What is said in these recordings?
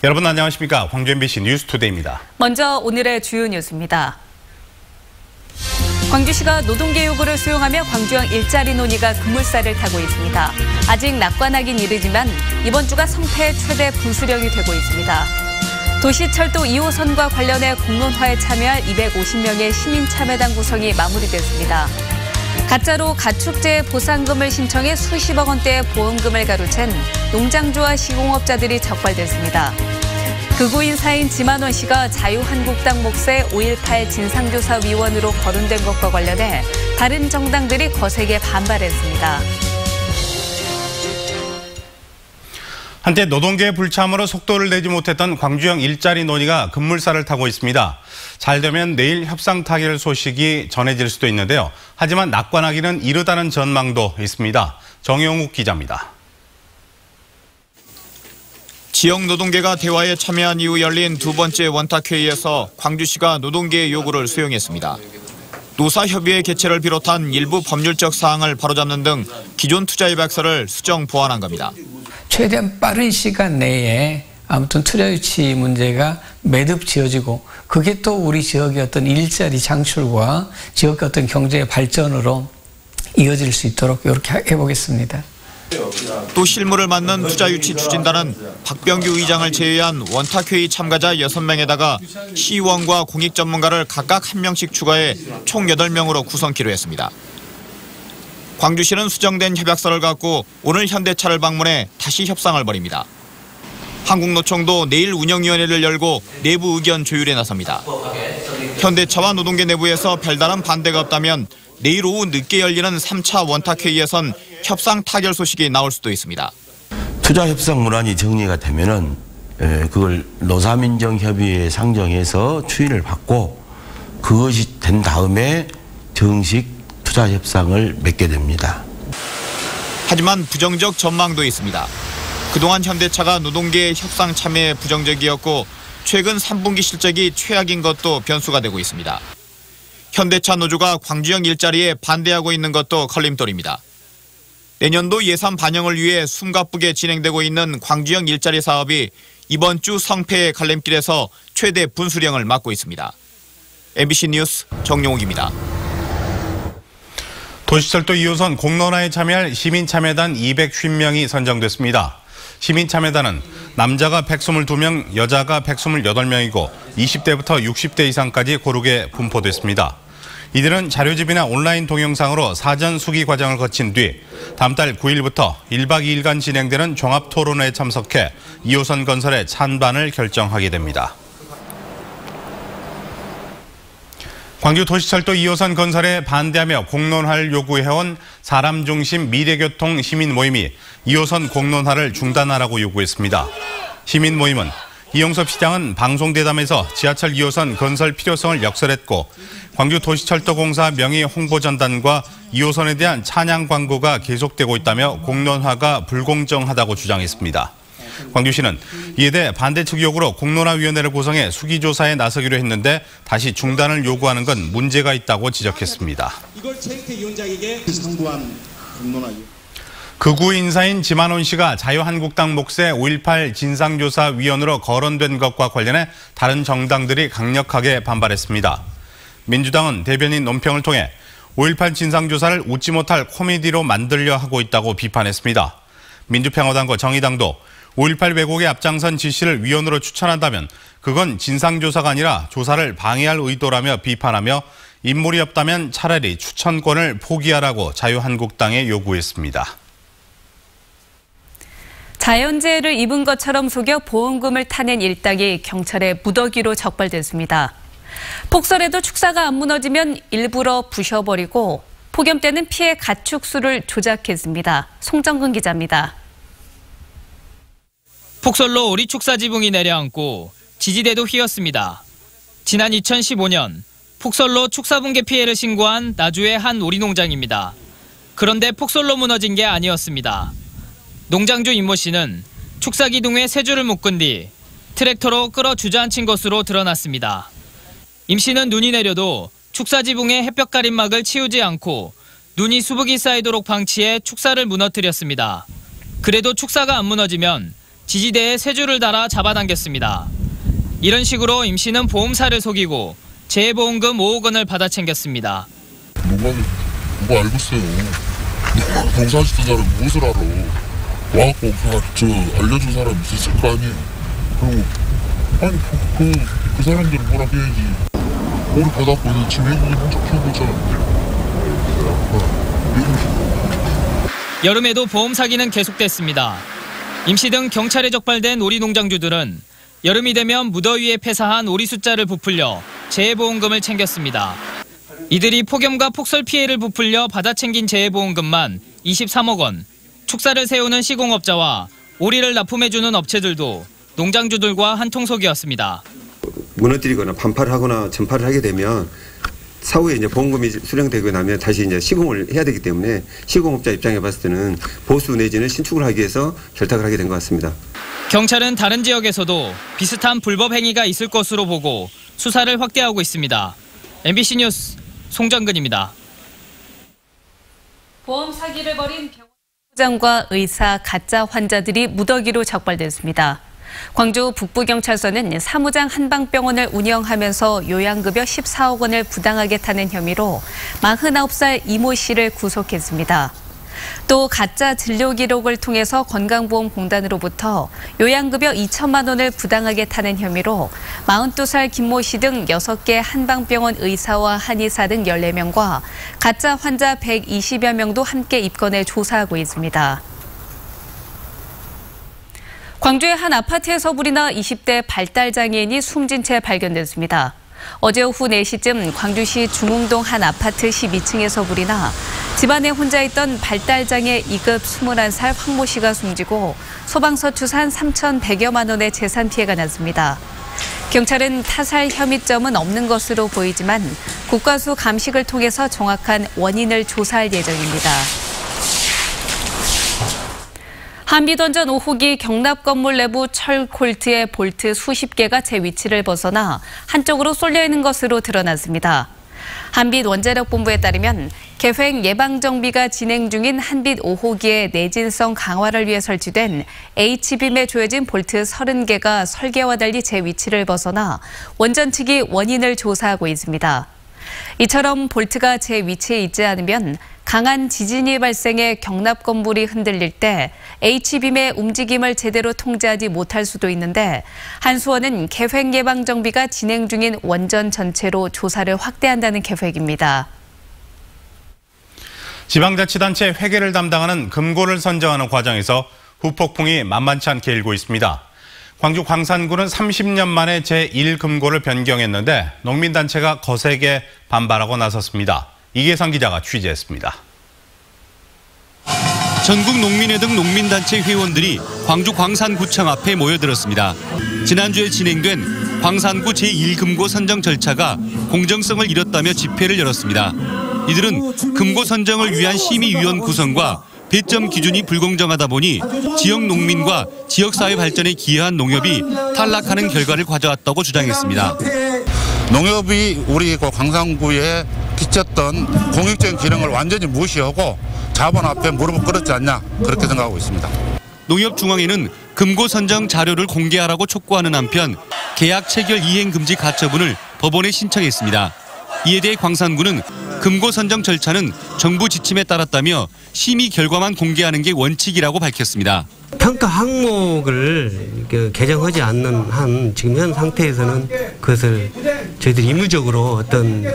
여러분 안녕하십니까? 광주 MBC 뉴스투데이입니다. 먼저 오늘의 주요 뉴스입니다. 광주시가 노동계 요구를 수용하며 광주형 일자리 논의가 급물살을 타고 있습니다. 아직 낙관하긴 이르지만 이번 주가 성패의 최대 분수령이 되고 있습니다. 도시철도 2호선과 관련해 공론화에 참여할 250명의 시민참여단 구성이 마무리됐습니다. 가짜로 가축재 보상금을 신청해 수십억 원대의 보험금을 가로챈 농장주와 시공업자들이 적발됐습니다. 극우 인사인 지만원 씨가 자유한국당 몫의 5.18 진상조사위원으로 거론된 것과 관련해 다른 정당들이 거세게 반발했습니다. 한때 노동계의 불참으로 속도를 내지 못했던 광주형 일자리 논의가 급물살을 타고 있습니다. 잘 되면 내일 협상 타결 소식이 전해질 수도 있는데요. 하지만 낙관하기는 이르다는 전망도 있습니다. 정영욱 기자입니다. 지역 노동계가 대화에 참여한 이후 열린 두 번째 원탁회의에서 광주시가 노동계의 요구를 수용했습니다. 노사협의회 개최를 비롯한 일부 법률적 사항을 바로잡는 등 기존 투자협약서를 수정 보완한 겁니다. 최대한 빠른 시간 내에 아무튼 투자 유치 문제가 매듭 지어지고 그게 또 우리 지역의 어떤 일자리 창출과 지역의 어떤 경제의 발전으로 이어질 수 있도록 이렇게 해보겠습니다. 또 실무를 맡는 투자유치 추진단은 박병규 의장을 제외한 원탁회의 참가자 6명에다가 시의원과 공익 전문가를 각각 1명씩 추가해 총 8명으로 구성키로 했습니다. 광주시는 수정된 협약서를 갖고 오늘 현대차를 방문해 다시 협상을 벌입니다. 한국노총도 내일 운영위원회를 열고 내부 의견 조율에 나섭니다. 현대차와 노동계 내부에서 별다른 반대가 없다면 내일 오후 늦게 열리는 3차 원탁회의에선 협상 타결 소식이 나올 수도 있습니다. 투자 협상 문안이 정리가 되면은 그걸 노사민정협의회에 상정해서 추인을 받고 그것이 된 다음에 정식 투자 협상을 맺게 됩니다. 하지만 부정적 전망도 있습니다. 그동안 현대차가 노동계의 협상 참여에 부정적이었고 최근 3분기 실적이 최악인 것도 변수가 되고 있습니다. 현대차 노조가 광주형 일자리에 반대하고 있는 것도 걸림돌입니다. 내년도 예산 반영을 위해 숨가쁘게 진행되고 있는 광주형 일자리 사업이 이번 주 성패의 갈림길에서 최대 분수령을 맞고 있습니다. MBC 뉴스 정용욱입니다. 도시철도 2호선 공론화에 참여할 시민참여단 250명이 선정됐습니다. 시민참여단은 남자가 122명, 여자가 128명이고 20대부터 60대 이상까지 고르게 분포됐습니다. 이들은 자료집이나 온라인 동영상으로 사전 수기 과정을 거친 뒤 다음 달 9일부터 1박 2일간 진행되는 종합토론회에 참석해 2호선 건설의 찬반을 결정하게 됩니다. 광주 도시철도 2호선 건설에 반대하며 공론화를 요구해온 사람 중심 미래교통 시민 모임이 2호선 공론화를 중단하라고 요구했습니다. 시민 모임은 이용섭 시장은 방송대담에서 지하철 2호선 건설 필요성을 역설했고 광주 도시철도공사 명의 홍보전단과 2호선에 대한 찬양 광고가 계속되고 있다며 공론화가 불공정하다고 주장했습니다. 광주시는 이에 대해 반대 측 요구로 공론화위원회를 구성해 수기조사에 나서기로 했는데 다시 중단을 요구하는 건 문제가 있다고 지적했습니다. 이걸 최익태 상부한 공론화위원회. 극우 인사인 지만원 씨가 자유한국당 몫의 5.18 진상조사위원으로 거론된 것과 관련해 다른 정당들이 강력하게 반발했습니다. 민주당은 대변인 논평을 통해 5.18 진상조사를 웃지 못할 코미디로 만들려 하고 있다고 비판했습니다. 민주평화당과 정의당도 5.18 왜곡에 앞장선 지 씨를 위원으로 추천한다면 그건 진상조사가 아니라 조사를 방해할 의도라며 비판하며 인물이 없다면 차라리 추천권을 포기하라고 자유한국당에 요구했습니다. 자연재해를 입은 것처럼 속여 보험금을 타낸 일당이 경찰에 무더기로 적발됐습니다. 폭설에도 축사가 안 무너지면 일부러 부셔버리고 폭염 때는 피해 가축수를 조작했습니다. 송정근 기자입니다. 폭설로 오리 축사 지붕이 내려앉고 지지대도 휘었습니다. 지난 2015년 폭설로 축사 붕괴 피해를 신고한 나주의 한 오리 농장입니다. 그런데 폭설로 무너진 게 아니었습니다. 농장주 임모 씨는 축사 기둥에 새 줄을 묶은 뒤 트랙터로 끌어 주저앉힌 것으로 드러났습니다. 임 씨는 눈이 내려도 축사 지붕의 햇볕 가림막을 치우지 않고 눈이 수북이 쌓이도록 방치해 축사를 무너뜨렸습니다. 그래도 축사가 안 무너지면 지지대에 세 줄을 달아 잡아당겼습니다. 이런 식으로 임 씨는 보험사를 속이고 재해보험금 5억 원을 받아 챙겼습니다. 누가 알겠어요. 봉사하시던 사람 무엇을 알아. 와갖고 알려준 사람 있을 거 아니에요. 그리고 아니 그 사람들은 뭐라 해야지. 오래 받았고 있는 지금 외국인 혼자 키우고 있잖아. 여름에도 보험 사기는 계속됐습니다. 임 씨 등 경찰에 적발된 오리 농장주들은 여름이 되면 무더위에 폐사한 오리 숫자를 부풀려 재해보험금을 챙겼습니다. 이들이 폭염과 폭설 피해를 부풀려 받아 챙긴 재해보험금만 23억 원, 축사를 세우는 시공업자와 오리를 납품해주는 업체들도 농장주들과 한통속이었습니다. 무너뜨리거나 반팔을 하거나 전파를 하게 되면 사후에 이제 보험금이 수령되고 나면 다시 이제 시공을 해야 되기 때문에 시공업자 입장에 봤을 때는 보수 내지는 신축을 하기 위해서 결탁을 하게 된 것 같습니다. 경찰은 다른 지역에서도 비슷한 불법 행위가 있을 것으로 보고 수사를 확대하고 있습니다. MBC 뉴스 송정근입니다. 보험 사기를 벌인 병원장과 의사, 가짜 환자들이 무더기로 적발됐습니다. 광주 북부경찰서는 사무장 한방병원을 운영하면서 요양급여 14억 원을 부당하게 타는 혐의로 49살 이모 씨를 구속했습니다. 또 가짜 진료 기록을 통해서 건강보험공단으로부터 요양급여 2천만 원을 부당하게 타는 혐의로 42살 김모 씨 등 6개 한방병원 의사와 한의사 등 14명과 가짜 환자 120여 명도 함께 입건해 조사하고 있습니다. 광주의 한 아파트에서 불이 나 20대 발달장애인이 숨진 채 발견됐습니다. 어제 오후 4시쯤 광주시 중흥동 한 아파트 12층에서 불이 나 집안에 혼자 있던 발달장애 2급 21살 황모 씨가 숨지고 소방서 추산 3,100여만 원의 재산 피해가 났습니다. 경찰은 타살 혐의점은 없는 것으로 보이지만 국과수 감식을 통해서 정확한 원인을 조사할 예정입니다. 한빛원전 5호기 경납 건물 내부 철 콜트의 볼트 수십 개가 제 위치를 벗어나 한쪽으로 쏠려 있는 것으로 드러났습니다. 한빛원자력본부에 따르면 계획 예방정비가 진행 중인 한빛 5호기의 내진성 강화를 위해 설치된 H빔에 조여진 볼트 30개가 설계와 달리 제 위치를 벗어나 원전 측이 원인을 조사하고 있습니다. 이처럼 볼트가 제 위치에 있지 않으면 강한 지진이 발생해 경납 건물이 흔들릴 때 H빔의 움직임을 제대로 통제하지 못할 수도 있는데 한수원은 계획 예방 정비가 진행 중인 원전 전체로 조사를 확대한다는 계획입니다. 지방자치단체 회계를 담당하는 금고를 선정하는 과정에서 후폭풍이 만만치 않게 일고 있습니다. 광주 광산구는 30년 만에 제1금고를 변경했는데 농민단체가 거세게 반발하고 나섰습니다. 이계상 기자가 취재했습니다. 전국 농민회 등 농민단체 회원들이 광주 광산구청 앞에 모여들었습니다. 지난주에 진행된 광산구 제1금고 선정 절차가 공정성을 잃었다며 집회를 열었습니다. 이들은 금고 선정을 위한 심의위원 구성과 배점 기준이 불공정하다 보니 지역 농민과 지역사회 발전에 기여한 농협이 탈락하는 결과를 가져왔다고 주장했습니다. 농협이 우리 광산구에 끼쳤던 공익적인 기능을 완전히 무시하고 자본 앞에 무릎을 꿇었지 않냐 그렇게 생각하고 있습니다. 농협중앙회는 금고 선정 자료를 공개하라고 촉구하는 한편 계약 체결 이행 금지 가처분을 법원에 신청했습니다. 이에 대해 광산구는 금고 선정 절차는 정부 지침에 따랐다며 심의 결과만 공개하는 게 원칙이라고 밝혔습니다. 평가 항목을 개정하지 않는 한 지금 현 상태에서는 그것을 저희들이 의무적으로 어떤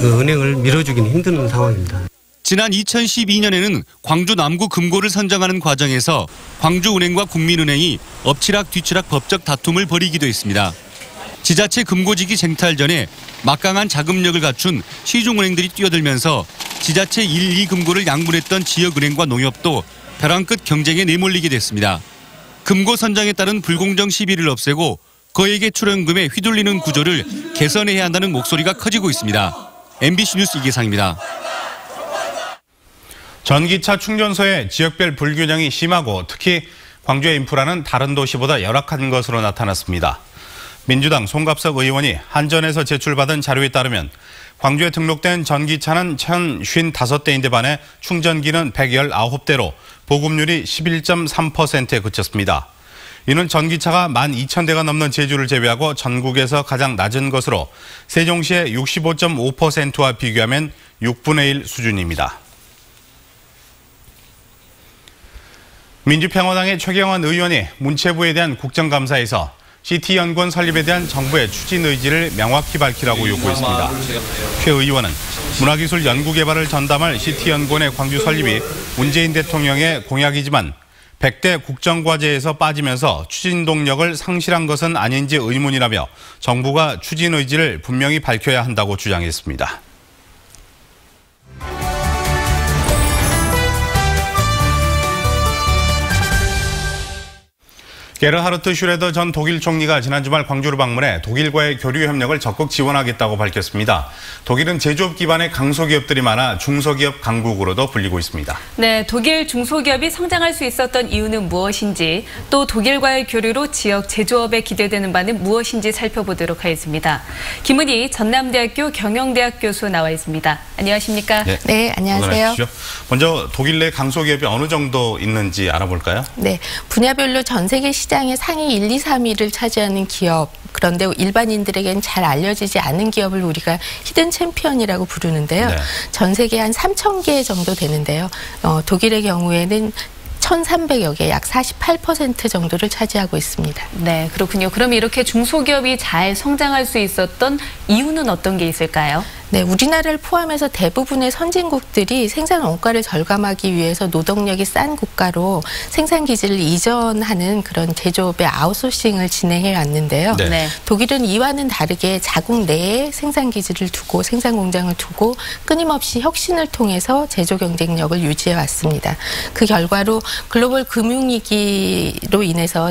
은행을 밀어주기는 힘든 상황입니다. 지난 2012년에는 광주 남구 금고를 선정하는 과정에서 광주은행과 국민은행이 엎치락 뒤치락 법적 다툼을 벌이기도 했습니다. 지자체 금고지기 쟁탈 전에 막강한 자금력을 갖춘 시중은행들이 뛰어들면서 지자체 1, 2금고를 양분했던 지역은행과 농협도 벼랑 끝 경쟁에 내몰리게 됐습니다. 금고 선정에 따른 불공정 시비를 없애고 거액의 출연금에 휘둘리는 구조를 개선해야 한다는 목소리가 커지고 있습니다. MBC 뉴스 이계상입니다. 전기차 충전소의 지역별 불균형이 심하고 특히 광주의 인프라는 다른 도시보다 열악한 것으로 나타났습니다. 민주당 송갑석 의원이 한전에서 제출받은 자료에 따르면 광주에 등록된 전기차는 1,055대인데 반해 충전기는 119대로 보급률이 11.3%에 그쳤습니다. 이는 전기차가 12,000대가 넘는 제주를 제외하고 전국에서 가장 낮은 것으로 세종시의 65.5%와 비교하면 6분의 1 수준입니다. 민주평화당의 최경환 의원이 문체부에 대한 국정감사에서 CT연구원 설립에 대한 정부의 추진 의지를 명확히 밝히라고 요구했습니다. 최 의원은 문화기술 연구개발을 전담할 CT연구원의 광주 설립이 문재인 대통령의 공약이지만 100대 국정과제에서 빠지면서 추진 동력을 상실한 것은 아닌지 의문이라며 정부가 추진 의지를 분명히 밝혀야 한다고 주장했습니다. 게르하르트 슈레더 전 독일 총리가 지난 주말 광주를 방문해 독일과의 교류 협력을 적극 지원하겠다고 밝혔습니다. 독일은 제조업 기반의 강소기업들이 많아 중소기업 강국으로도 불리고 있습니다. 네, 독일 중소기업이 성장할 수 있었던 이유는 무엇인지, 또 독일과의 교류로 지역 제조업에 기대되는 바는 무엇인지 살펴보도록 하겠습니다. 김은희 전남대학교 경영대학 교수 나와 있습니다. 안녕하십니까? 네, 안녕하세요. 먼저 독일 내 강소기업이 어느 정도 있는지 알아볼까요? 네, 분야별로 전 세계 시장의 상위 1, 2, 3위를 차지하는 기업, 그런데 일반인들에게는 잘 알려지지 않은 기업을 우리가 히든 챔피언이라고 부르는데요. 네. 전 세계 한 3,000개 정도 되는데요. 독일의 경우에는 1,300여 개, 약 48% 정도를 차지하고 있습니다. 네, 그렇군요. 그럼 이렇게 중소기업이 잘 성장할 수 있었던 이유는 어떤 게 있을까요? 네, 우리나라를 포함해서 대부분의 선진국들이 생산 원가를 절감하기 위해서 노동력이 싼 국가로 생산 기지를 이전하는 그런 제조업의 아웃소싱을 진행해 왔는데요. 네. 독일은 이와는 다르게 자국 내에 생산 기지를 두고 생산 공장을 두고 끊임없이 혁신을 통해서 제조 경쟁력을 유지해 왔습니다. 그 결과로 글로벌 금융위기로 인해서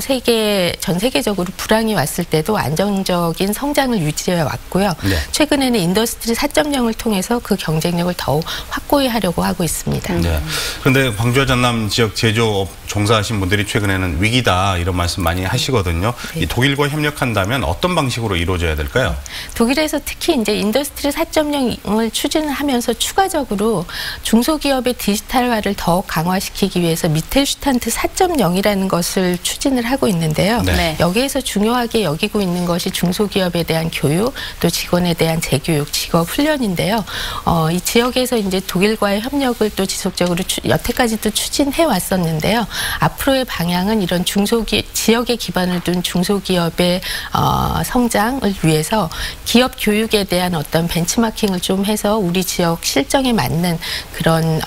전 세계적으로 불황이 왔을 때도 안정적인 성장을 유지해 왔고요. 네. 최근에는 인더스트리 4.0을 통해서 그 경쟁력을 더욱 확고히 하려고 하고 있습니다. 네. 그런데 광주와 전남 지역 제조업 종사하신 분들이 최근에는 위기다 이런 말씀 많이 하시거든요. 네. 이 독일과 협력한다면 어떤 방식으로 이루어져야 될까요? 독일에서 특히 이제 인더스트리 4.0을 추진하면서 추가적으로 중소기업의 디지털화를 더욱 강화시키기 위해서 미텔슈탄트 4.0이라는 것을 추진을 하고 있는데요. 네. 여기에서 중요하게 여기고 있는 것이 중소기업에 대한 교육, 또 직원에 대한 재교육, 직업 훈련인데요. 이 지역에서 이제 독일과의 협력을 또 지속적으로 여태까지도 추진해 왔었는데요. 앞으로의 방향은 이런 지역에 기반을 둔 중소기업의 성장을 위해서 기업 교육에 대한 어떤 벤치마킹을 좀 해서 우리 지역 실정에 맞는 그런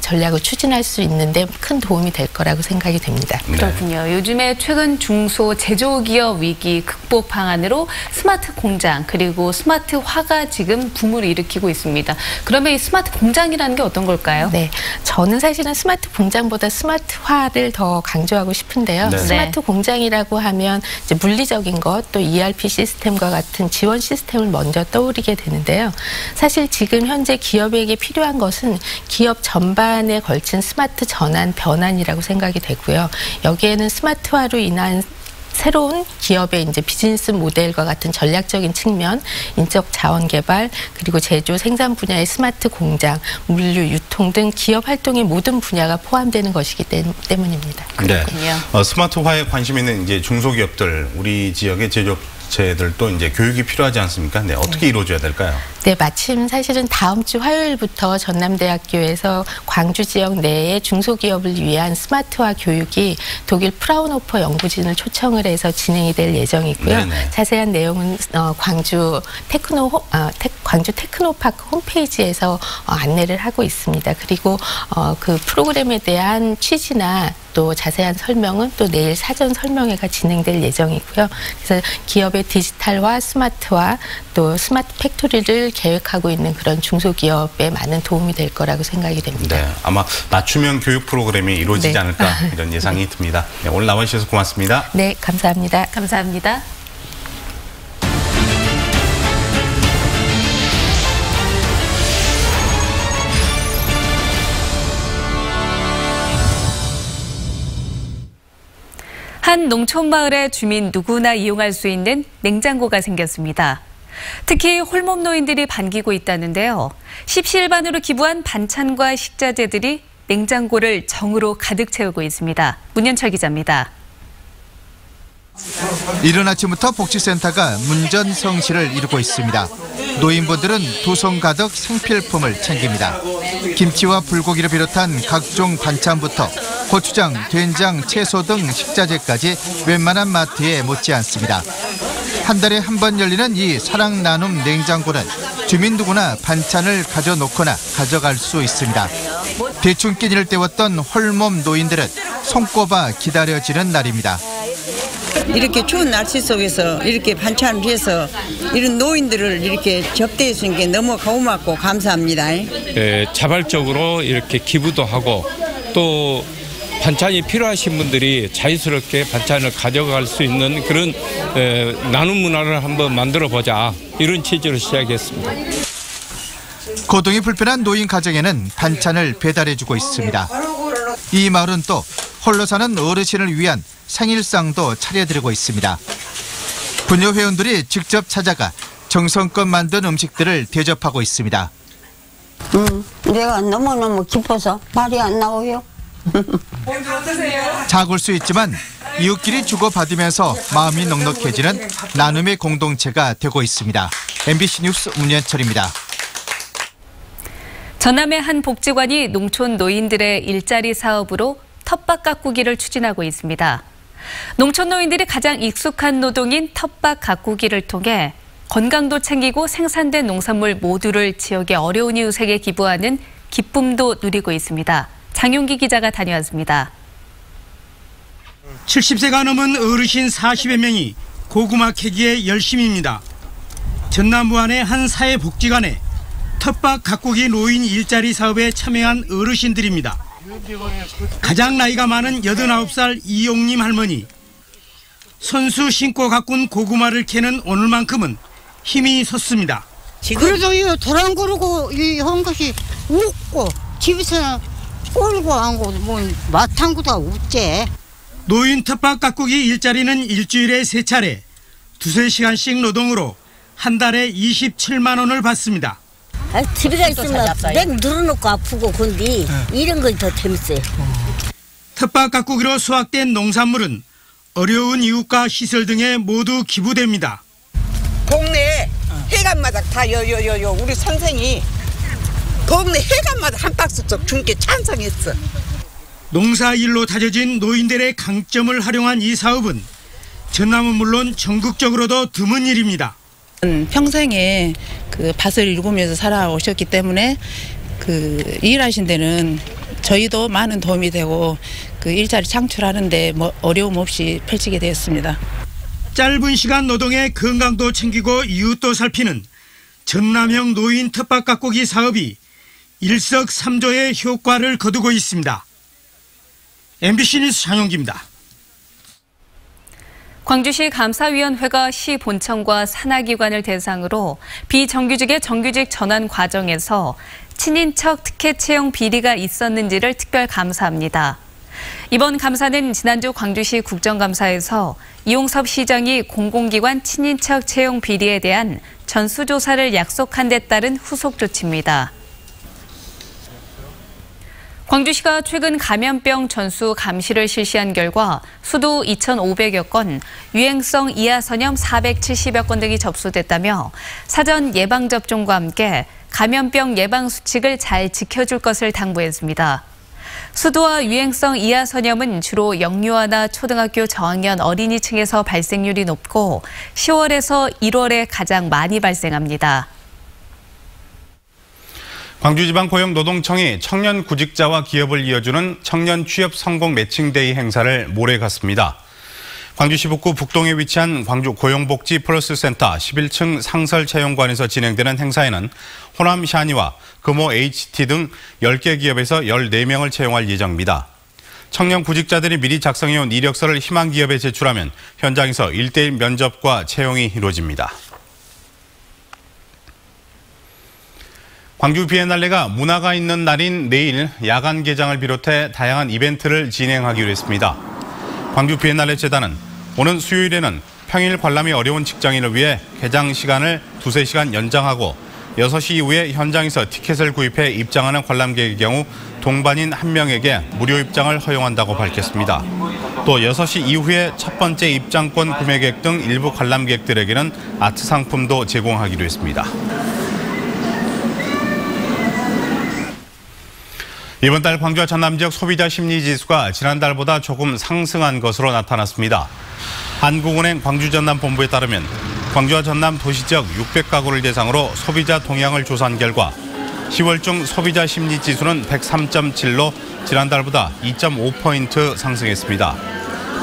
전략을 추진할 수 있는데 큰 도움이 될 거라고 생각이 됩니다. 그렇군요. 요즘에 최근 중소 제조기업 위기 극복 방안으로 스마트 공장 그리고 스마트화가 지금 붐을 일으키고 있습니다. 그러면 이 스마트 공장이라는 게 어떤 걸까요? 네, 저는 사실은 스마트 공장보다 스마트화를 더 강조하고 싶은데요. 네. 스마트 공장이라고 하면 이제 물리적인 것, 또 ERP 시스템과 같은 지원 시스템을 먼저 떠오르게 되는데요. 사실 지금 현재 기업에게 필요한 것은 기업 전반에 걸친 스마트 변환이라고 생각이 되고요. 여기에는 스마트화로 인한 새로운 기업의 이제 비즈니스 모델과 같은 전략적인 측면, 인적 자원 개발, 그리고 제조 생산 분야의 스마트 공장, 물류, 유통 등 기업 활동의 모든 분야가 포함되는 것이기 때문입니다. 네. 스마트화에 관심 있는 이제 중소기업들, 우리 지역의 제조업체들도 이제 교육이 필요하지 않습니까? 네, 어떻게 이루어져야 될까요? 네, 마침 사실은 다음 주 화요일부터 전남대학교에서 광주 지역 내의 중소기업을 위한 스마트화 교육이 독일 프라운호퍼 연구진을 초청을 해서 진행이 될 예정이고요. 네네. 자세한 내용은 광주 테크노파크 홈페이지에서 안내를 하고 있습니다. 그리고 그 프로그램에 대한 취지나 또 자세한 설명은 또 내일 사전 설명회가 진행될 예정이고요. 그래서 기업의 디지털화, 스마트화, 또 스마트 팩토리를 계획하고 있는 그런 중소기업에 많은 도움이 될 거라고 생각이 됩니다. 네, 아마 맞춤형 교육 프로그램이 이루어지지 네. 않을까 이런 예상이 듭니다. 네, 오늘 나와주셔서 고맙습니다. 네, 감사합니다. 감사합니다. 한 농촌 마을에 주민 누구나 이용할 수 있는 냉장고가 생겼습니다. 특히 홀몸 노인들이 반기고 있다는데요. 십시일반으로 기부한 반찬과 식자재들이 냉장고를 정으로 가득 채우고 있습니다. 문현철 기자입니다. 이른 아침부터 복지센터가 문전성시를 이루고 있습니다. 노인분들은 두 손 가득 생필품을 챙깁니다. 김치와 불고기를 비롯한 각종 반찬부터 고추장, 된장, 채소 등 식자재까지 웬만한 마트에 못지 않습니다. 한 달에 한 번 열리는 이 사랑 나눔 냉장고는 주민 누구나 반찬을 가져놓거나 가져갈 수 있습니다. 대충 끼니를 때웠던 홀몸 노인들은 손꼽아 기다려지는 날입니다. 이렇게 추운 날씨 속에서 이렇게 반찬을 해서 이런 노인들을 이렇게 접대해 주신 게 너무 고맙고 감사합니다. 자발적으로 이렇게 기부도 하고 또 반찬이 필요하신 분들이 자유스럽게 반찬을 가져갈 수 있는 그런 나눔 문화를 한번 만들어 보자, 이런 취지로 시작했습니다. 거동이 불편한 노인 가정에는 반찬을 배달해주고 있습니다. 이 마을은 또 홀로 사는 어르신을 위한 생일상도 차려드리고 있습니다. 부녀 회원들이 직접 찾아가 정성껏 만든 음식들을 대접하고 있습니다. 내가 너무너무 기뻐서 말이 안 나오요. 작을 수 있지만 이웃끼리 주고받으면서 마음이 넉넉해지는 나눔의 공동체가 되고 있습니다. MBC 뉴스 문현철입니다. 전남의 한 복지관이 농촌 노인들의 일자리 사업으로 텃밭 가꾸기를 추진하고 있습니다. 농촌 노인들이 가장 익숙한 노동인 텃밭 가꾸기를 통해 건강도 챙기고 생산된 농산물 모두를 지역의 어려운 이웃에게 기부하는 기쁨도 누리고 있습니다. 장용기 기자가 다녀왔습니다. 70세가 넘은 어르신 40여 명이 고구마 캐기에 열심입니다. 전남 무안의 한 사회복지관에 텃밭 가꾸기 노인 일자리 사업에 참여한 어르신들입니다. 가장 나이가 많은 89살 이용님 할머니. 손수 신고 가꾼 고구마를 캐는 오늘만큼은 힘이 섰습니다. 그래도 이 도랑 고르고 한 것이 웃고 집에서 꼴고 안고 뭐 마탕구도 웃제. 노인 텃밭 가꾸기 일자리는 일주일에 3차례 2~3시간씩 노동으로 한 달에 27만 원을 받습니다. 집에가 있으면 맨 늘어놓고 아프고 근데 이런 건 더 재밌어요. 텃밭 가꾸기로 수확된 농산물은 어려운 이웃과 시설 등에 모두 기부됩니다. 동네 해관마다 다 우리 선생이 동네 해관마다 한 박스씩 준 게 찬성했어. 농사일로 다져진 노인들의 강점을 활용한 이 사업은 전남은 물론 전국적으로도 드문 일입니다. 평생에 그 밭을 일구면서 살아오셨기 때문에 그 일하신 데는 저희도 많은 도움이 되고 그 일자리 창출하는데 뭐 어려움 없이 펼치게 되었습니다. 짧은 시간 노동에 건강도 챙기고 이웃도 살피는 전남형 노인 텃밭 가꾸기 사업이 일석삼조의 효과를 거두고 있습니다. MBC 뉴스 장용기입니다. 광주시 감사위원회가 시 본청과 산하기관을 대상으로 비정규직의 정규직 전환 과정에서 친인척 특혜 채용 비리가 있었는지를 특별 감사합니다. 이번 감사는 지난주 광주시 국정감사에서 이용섭 시장이 공공기관 친인척 채용 비리에 대한 전수조사를 약속한 데 따른 후속 조치입니다. 광주시가 최근 감염병 전수 감시를 실시한 결과 수도 2,500여 건, 유행성 이하선염 470여 건 등이 접수됐다며 사전 예방접종과 함께 감염병 예방 수칙을 잘 지켜줄 것을 당부했습니다. 수도와 유행성 이하선염은 주로 영유아나 초등학교 저학년 어린이층에서 발생률이 높고 10월에서 1월에 가장 많이 발생합니다. 광주지방고용노동청이 청년 구직자와 기업을 이어주는 청년 취업 성공 매칭데이 행사를 모레 갖습니다. 광주시 북구 북동에 위치한 광주 고용복지 플러스센터 11층 상설채용관에서 진행되는 행사에는 호남 샤니와 금호 HT 등 10개 기업에서 14명을 채용할 예정입니다. 청년 구직자들이 미리 작성해온 이력서를 희망기업에 제출하면 현장에서 1:1 면접과 채용이 이루어집니다. 광주 비엔날레가 문화가 있는 날인 내일 야간 개장을 비롯해 다양한 이벤트를 진행하기로 했습니다. 광주 비엔날레 재단은 오는 수요일에는 평일 관람이 어려운 직장인을 위해 개장 시간을 2-3시간 연장하고 6시 이후에 현장에서 티켓을 구입해 입장하는 관람객의 경우 동반인 1명에게 무료 입장을 허용한다고 밝혔습니다. 또 6시 이후에 첫 번째 입장권 구매객 등 일부 관람객들에게는 아트 상품도 제공하기로 했습니다. 이번 달 광주와 전남 지역 소비자 심리지수가 지난달보다 조금 상승한 것으로 나타났습니다. 한국은행 광주 전남 본부에 따르면 광주와 전남 도시 지역 600가구를 대상으로 소비자 동향을 조사한 결과 10월 중 소비자 심리지수는 103.7로 지난달보다 2.5포인트 상승했습니다.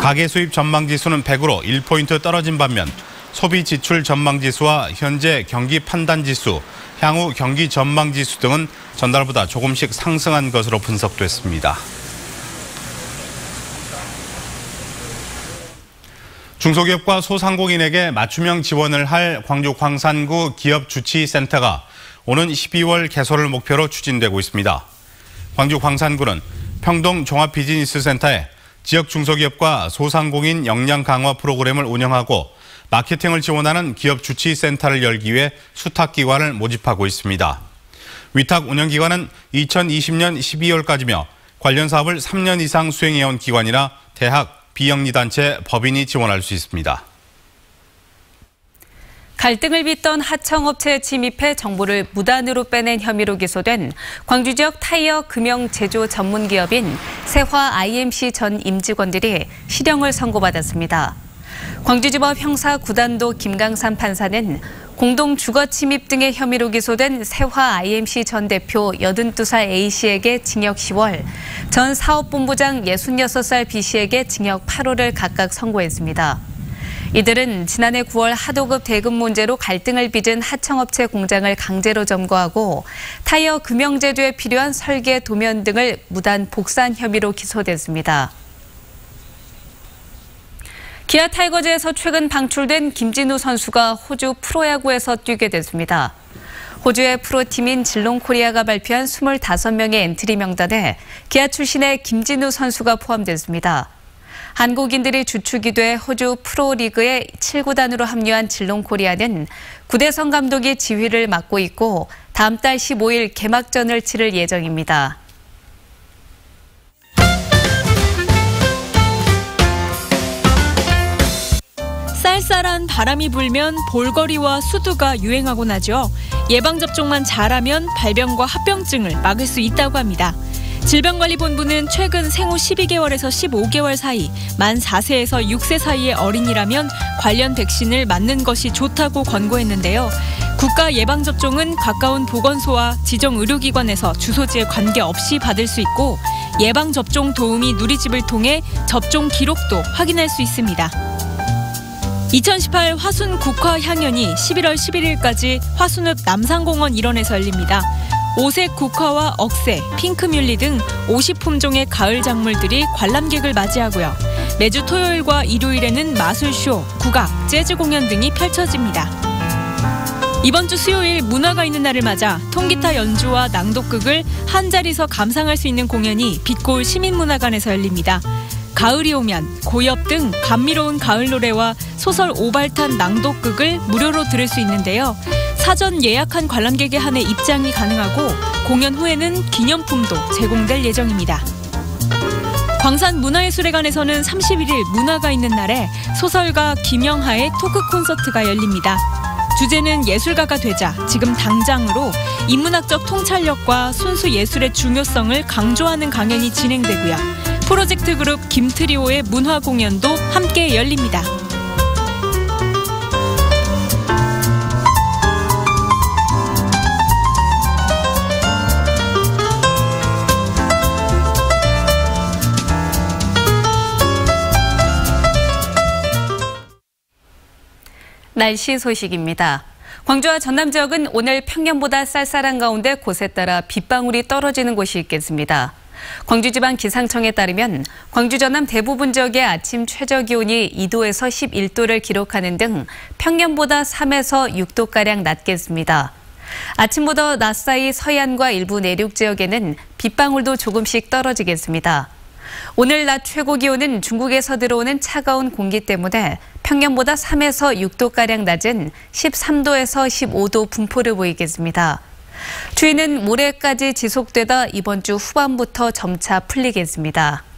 가계 수입 전망지수는 100으로 1포인트 떨어진 반면 소비 지출 전망지수와 현재 경기 판단지수, 향후 경기 전망지수 등은 전달보다 조금씩 상승한 것으로 분석됐습니다. 중소기업과 소상공인에게 맞춤형 지원을 할 광주 광산구 기업주치센터가 오는 12월 개소를 목표로 추진되고 있습니다. 광주 광산구는 평동 종합비즈니스센터에 지역 중소기업과 소상공인 역량 강화 프로그램을 운영하고 마케팅을 지원하는 기업주치센터를 열기 위해 수탁기관을 모집하고 있습니다. 위탁 운영기관은 2020년 12월까지며 관련 사업을 3년 이상 수행해온 기관이나 대학, 비영리단체, 법인이 지원할 수 있습니다. 갈등을 빚던 하청업체에 침입해 정보를 무단으로 빼낸 혐의로 기소된 광주 지역 타이어 금형 제조 전문기업인 세화 IMC 전 임직원들이 실형을 선고받았습니다. 광주지법 형사 9단도 김강삼 판사는 공동 주거 침입 등의 혐의로 기소된 세화 IMC 전 대표 82살 A씨에게 징역 10월, 전 사업본부장 66살 B씨에게 징역 8월을 각각 선고했습니다. 이들은 지난해 9월 하도급 대금 문제로 갈등을 빚은 하청업체 공장을 강제로 점거하고 타이어 금형 제조에 필요한 설계, 도면 등을 무단 복사한 혐의로 기소됐습니다. 기아 타이거즈에서 최근 방출된 김진우 선수가 호주 프로야구에서 뛰게 됐습니다. 호주의 프로팀인 질롱코리아가 발표한 25명의 엔트리 명단에 기아 출신의 김진우 선수가 포함됐습니다. 한국인들이 주축이 돼 호주 프로리그의 7구단으로 합류한 질롱코리아는 구대성 감독이 지휘를 맡고 있고 다음 달 15일 개막전을 치를 예정입니다. 쌀쌀한 바람이 불면 볼거리와 수두가 유행하곤 하죠. 예방접종만 잘하면 발병과 합병증을 막을 수 있다고 합니다. 질병관리본부는 최근 생후 12개월에서 15개월 사이, 만 4세에서 6세 사이의 어린이라면 관련 백신을 맞는 것이 좋다고 권고했는데요. 국가 예방접종은 가까운 보건소와 지정의료기관에서 주소지에 관계없이 받을 수 있고 예방접종 도우미 누리집을 통해 접종 기록도 확인할 수 있습니다. 2018 화순 국화 향연이 11월 11일까지 화순읍 남산공원 일원에서 열립니다. 오색 국화와 억새, 핑크뮬리 등 50품종의 가을 작물들이 관람객을 맞이하고요. 매주 토요일과 일요일에는 마술쇼, 국악, 재즈 공연 등이 펼쳐집니다. 이번 주 수요일 문화가 있는 날을 맞아 통기타 연주와 낭독극을 한 자리서 감상할 수 있는 공연이 빛고울 시민문화관에서 열립니다. 가을이 오면 고엽 등 감미로운 가을 노래와 소설 오발탄 낭독극을 무료로 들을 수 있는데요. 사전 예약한 관람객에 한해 입장이 가능하고 공연 후에는 기념품도 제공될 예정입니다. 광산문화예술회관에서는 31일 문화가 있는 날에 소설가 김영하의 토크 콘서트가 열립니다. 주제는 예술가가 되자 지금 당장으로 인문학적 통찰력과 순수 예술의 중요성을 강조하는 강연이 진행되고요. 프로젝트 그룹 김트리오의 문화 공연도 함께 열립니다. 날씨 소식입니다. 광주와 전남 지역은 오늘 평년보다 쌀쌀한 가운데 곳에 따라 빗방울이 떨어지는 곳이 있겠습니다. 광주지방기상청에 따르면 광주 전남 대부분 지역의 아침 최저기온이 2도에서 11도를 기록하는 등 평년보다 3에서 6도가량 낮겠습니다. 아침보다 낮 사이 서해안과 일부 내륙 지역에는 빗방울도 조금씩 떨어지겠습니다. 오늘 낮 최고 기온은 중국에서 들어오는 차가운 공기 때문에 평년보다 3에서 6도가량 낮은 13도에서 15도 분포를 보이겠습니다. 추위는 모레까지 지속되다 이번 주 후반부터 점차 풀리겠습니다.